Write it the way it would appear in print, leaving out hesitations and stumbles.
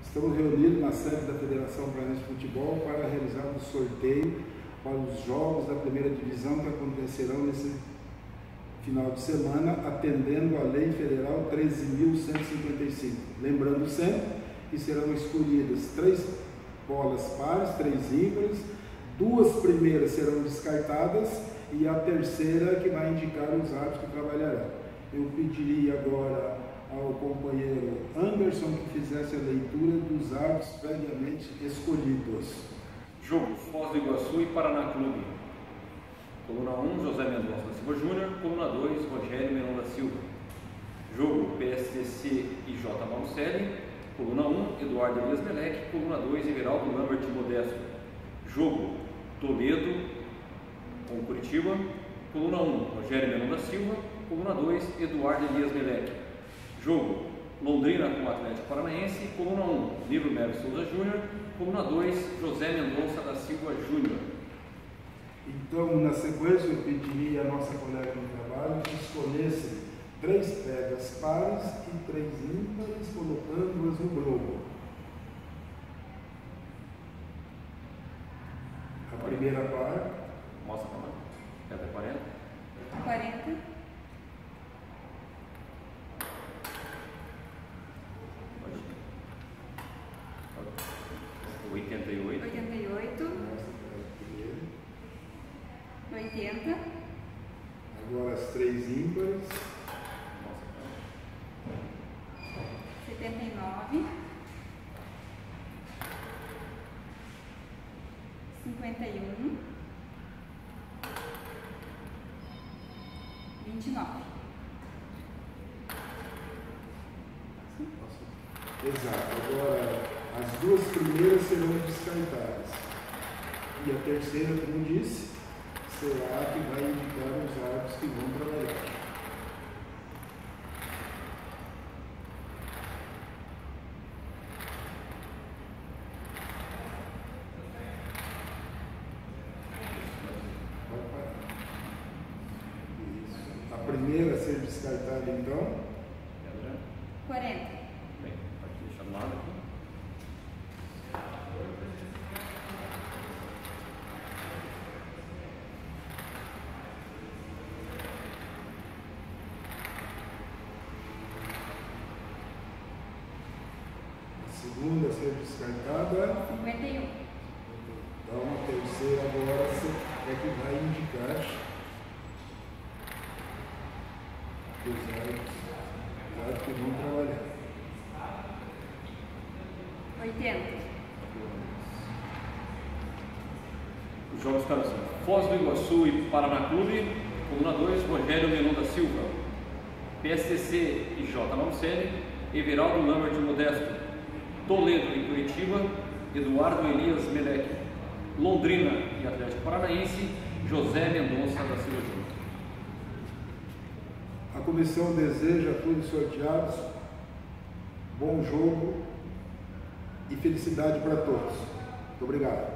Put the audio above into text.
Estamos reunidos na sede da Federação Paranaense de Futebol para realizar um sorteio para os jogos da primeira divisão que acontecerão nesse final de semana, atendendo a Lei Federal 13.155. Lembrando sempre que serão escolhidas 3 bolas pares, 3 ímpares, 2 primeiras serão descartadas e a terceira que vai indicar os árbitros que trabalharão. Eu pediria agora ao companheiro Anderson que fizesse a leitura dos árbitros previamente escolhidos. Jogo: Foz do Iguaçu e Paraná Clube. Coluna 1, José Mendonça da Silva Júnior. Coluna 2, Rogério Menon da Silva. Jogo: PSTC e J. Malucelli. Coluna 1, Eduardo Elias Melec. Coluna 2, Everaldo Lambert Modesto. Jogo: Toledo com Curitiba. Coluna 1, Rogério Menon da Silva. Coluna 2, Eduardo Elias Melec. Jogo: Londrina com Atlético Paranaense. Coluna 1, Livro Melo Souza Júnior. Coluna 2, José Mendonça da Silva Júnior. Então, na sequência, eu pediria a nossa colega no trabalho que escolhesse 3 pegas pares e 3 ímpares, colocando-as no globo. A primeira par. Mostra para lá. Até 40. 40. 88. 88. 80. Agora as 3 ímpares. 79. 51. 29. Exato. Agora, as 2 primeiras serão descartadas. E a terceira, como disse, será a que vai indicar os árbitros que vão trabalhar. Isso. A primeira a ser descartada, então. 40. Bem, pode deixar do lado aqui. Segunda a ser descartada. 51. Então a terceira agora é que vai indicar os árbitros que vão trabalhar. 80. Os jogos ficaram assim: Foz do Iguaçu e Paraná Clube. Coluna 2, Rogério Menon da Silva. PSTC e J. Malucelli. Everaldo Lambert Modesto. Toledo e Curitiba, Eduardo Elias Melec. Londrina e Atlético Paranaense, José Mendonça da Silva Júnior. A comissão deseja a todos os sorteados bom jogo e felicidade para todos. Muito obrigado.